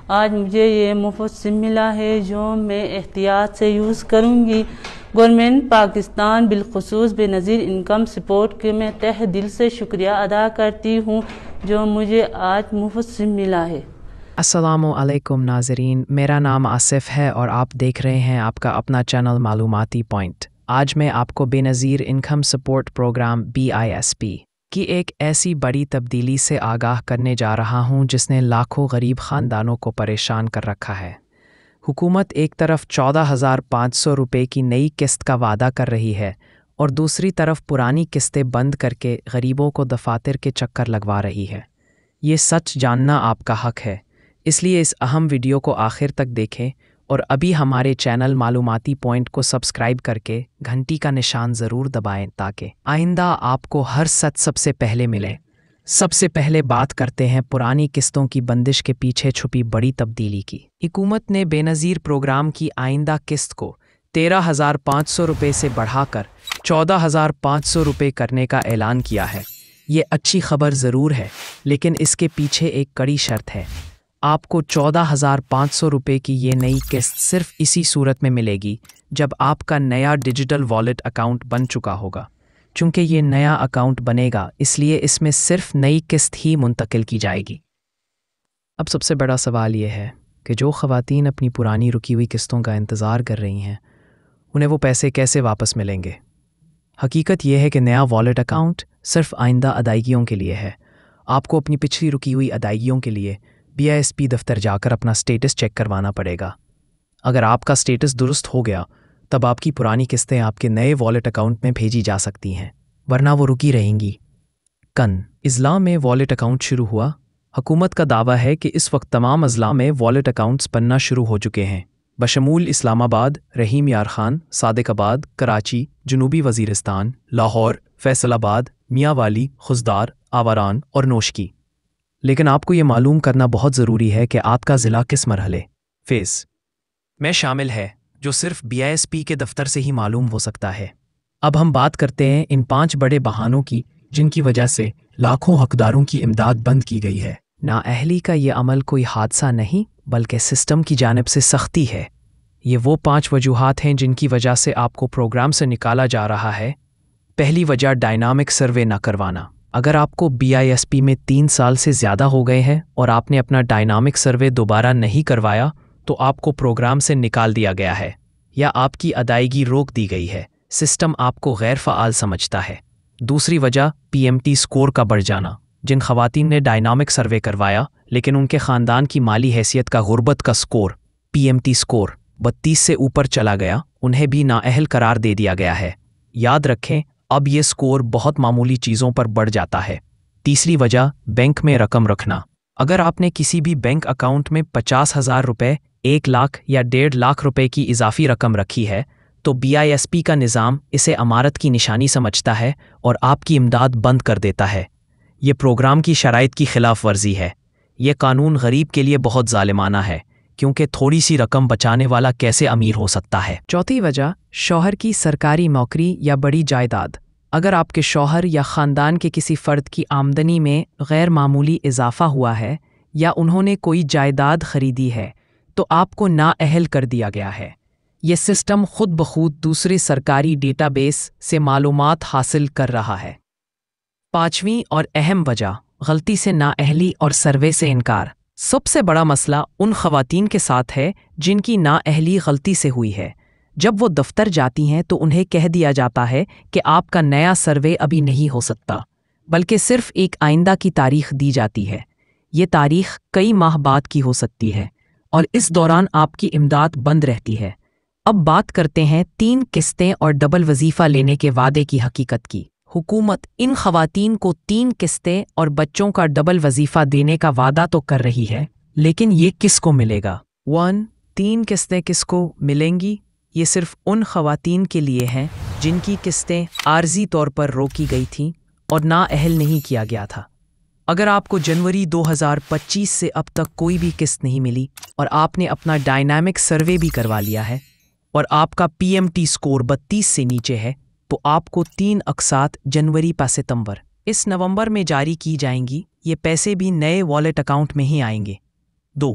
آج مجھے یہ مفت سم ملا ہے جو میں احتیاط سے یوز کروں گی۔ گورنمنٹ پاکستان بالخصوص بے نظیر انکم سپورٹ کے میں تہ دل سے شکریہ ادا کرتی ہوں جو مجھے آج مفت سم ملا ہے۔ السلام علیکم ناظرین، میرا نام آصف ہے اور آپ دیکھ رہے ہیں آپ کا اپنا چینل معلوماتی پوائنٹ۔ آج میں آپ کو بے نظیر انکم سپورٹ پروگرام BISP کی ایک ایسی بڑی تبدیلی سے آگاہ کرنے جا رہا ہوں جس نے لاکھوں غریب خاندانوں کو پریشان کر رکھا ہے۔ حکومت ایک طرف 14,500 روپے کی نئی قسط کا وعدہ کر رہی ہے اور دوسری طرف پرانی قسطیں بند کر کے غریبوں کو دفاتر کے چکر لگوا رہی ہے۔ یہ سچ جاننا آپ کا حق ہے، اس لیے اس اہم ویڈیو کو آخر تک دیکھیں اور ابھی ہمارے چینل معلوماتی پوائنٹ کو سبسکرائب کر کے گھنٹی کا نشان ضرور دبائیں تاکہ آئندہ آپ کو ہر سچ سب سے پہلے ملے۔ سب سے پہلے بات کرتے ہیں پرانی قسطوں کی بندش کے پیچھے چھپی بڑی تبدیلی کی۔ حکومت نے بے نظیر پروگرام کی آئندہ قسط کو 13,500 روپے سے بڑھا کر 14,500 روپے کرنے کا اعلان کیا ہے۔ یہ اچھی خبر ضرور ہے، لیکن اس کے پیچھے ایک کڑی شرط ہے۔ آپ کو 14,500 روپے کی یہ نئی قسط صرف اسی صورت میں ملے گی جب آپ کا نیا ڈیجیٹل والیٹ اکاؤنٹ بن چکا ہوگا۔ چونکہ یہ نیا اکاؤنٹ بنے گا، اس لیے اس میں صرف نئی قسط ہی منتقل کی جائے گی۔ اب سب سے بڑا سوال یہ ہے کہ جو خواتین اپنی پرانی رکی ہوئی قسطوں کا انتظار کر رہی ہیں، انہیں وہ پیسے کیسے واپس ملیں گے؟ حقیقت یہ ہے کہ نیا والیٹ اکاؤنٹ صرف آئندہ ادائیگیوں کے لیے ہے۔ آپ کو اپنی پچھلی رکی ہوئی ادائیگیوں کے لیے BISP دفتر جا کر اپنا سٹیٹس چیک کروانا پڑے گا۔ اگر آپ کا سٹیٹس درست ہو گیا، تب آپ کی پرانی قسطیں آپ کے نئے والیٹ اکاؤنٹ میں بھیجی جا سکتی ہیں، ورنہ وہ رکی رہیں گی۔ اضلاع میں والیٹ اکاؤنٹ شروع ہوا۔ حکومت کا دعویٰ ہے کہ اس وقت تمام اضلاع میں والیٹ اکاؤنٹس بننا شروع ہو چکے ہیں، بشمول اسلام آباد، رحیم یار خان، صادق آباد، کراچی، جنوبی وزیرستان، لاہور، فیصل آباد، میاں والی، خضدار، آوران اور نوشکی۔ لیکن آپ کو یہ معلوم کرنا بہت ضروری ہے کہ آپ کا ضلع کس مرحلے فیز میں شامل ہے، جو صرف BISP کے دفتر سے ہی معلوم ہو سکتا ہے۔ اب ہم بات کرتے ہیں ان 5 بڑے بہانوں کی جن کی وجہ سے لاکھوں حقداروں کی امداد بند کی گئی ہے۔ نااہلی کا یہ عمل کوئی حادثہ نہیں بلکہ سسٹم کی جانب سے سختی ہے۔ یہ وہ 5 وجوہات ہیں جن کی وجہ سے آپ کو پروگرام سے نکالا جا رہا ہے۔ پہلی وجہ ڈائنامک سروے نہ کروانا۔ اگر آپ کو BISP میں 3 سال سے زیادہ ہو گئے ہیں اور آپ نے اپنا ڈائنامک سروے دوبارہ نہیں کروایا تو آپ کو پروگرام سے نکال دیا گیا ہے یا آپ کی ادائیگی روک دی گئی ہے۔ سسٹم آپ کو غیر فعال سمجھتا ہے۔ دوسری وجہ PMT سکور کا بڑھ جانا۔ جن خواتین نے ڈائنامک سروے کروایا لیکن ان کے خاندان کی مالی حیثیت کا غربت کا سکور PMT سکور 32 سے اوپر چلا گیا، انہیں بھی نااہل قرار دے دیا گیا ہے۔ یاد رکھیں، اب یہ سکور بہت معمولی چیزوں پر بڑھ جاتا ہے۔ تیسری وجہ بینک میں رقم رکھنا۔ اگر آپ نے کسی بھی بینک اکاؤنٹ میں 50,000 روپے، 1 لاکھ یا 1.5 لاکھ روپے کی اضافی رقم رکھی ہے تو BISP کا نظام اسے امارت کی نشانی سمجھتا ہے اور آپ کی امداد بند کر دیتا ہے۔ یہ پروگرام کی شرائط کی خلاف ورزی ہے۔ یہ قانون غریب کے لیے بہت ظالمانہ ہے، کیونکہ تھوڑی سی رقم بچانے والا کیسے امیر ہو سکتا ہے؟ چوتھی وجہ شوہر کی سرکاری نوکری یا بڑی جائیداد۔ اگر آپ کے شوہر یا خاندان کے کسی فرد کی آمدنی میں غیر معمولی اضافہ ہوا ہے یا انہوں نے کوئی جائیداد خریدی ہے تو آپ کو نااہل کر دیا گیا ہے۔ یہ سسٹم خود بخود دوسرے سرکاری ڈیٹا بیس سے معلومات حاصل کر رہا ہے۔ پانچویں اور اہم وجہ غلطی سے نااہلی اور سروے سے انکار۔ سب سے بڑا مسئلہ ان خواتین کے ساتھ ہے جن کی نااہلی غلطی سے ہوئی ہے۔ جب وہ دفتر جاتی ہیں تو انہیں کہہ دیا جاتا ہے کہ آپ کا نیا سروے ابھی نہیں ہو سکتا، بلکہ صرف ایک آئندہ کی تاریخ دی جاتی ہے۔ یہ تاریخ کئی ماہ بعد کی ہو سکتی ہے اور اس دوران آپ کی امداد بند رہتی ہے۔ اب بات کرتے ہیں 3 قسطیں اور ڈبل وظیفہ لینے کے وعدے کی حقیقت کی۔ حکومت ان خواتین کو 3 قسطیں اور بچوں کا ڈبل وظیفہ دینے کا وعدہ تو کر رہی ہے، لیکن یہ کس کو ملے گا؟ 3 قسطیں کس کو ملیں گی؟ یہ صرف ان خواتین کے لیے ہیں جن کی قسطیں عارضی طور پر روکی گئی تھیں اور نااہل نہیں کیا گیا تھا۔ اگر آپ کو جنوری 2025 سے اب تک کوئی بھی قسط نہیں ملی اور آپ نے اپنا ڈائنامک سروے بھی کروا لیا ہے اور آپ کا PMT سکور 32 سے نیچے ہے تو آپ کو 3 اقساط جنوری پا ستمبر اس نومبر میں جاری کی جائیں گی۔ یہ پیسے بھی نئے والیٹ اکاؤنٹ میں ہی آئیں گے۔ 2.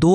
2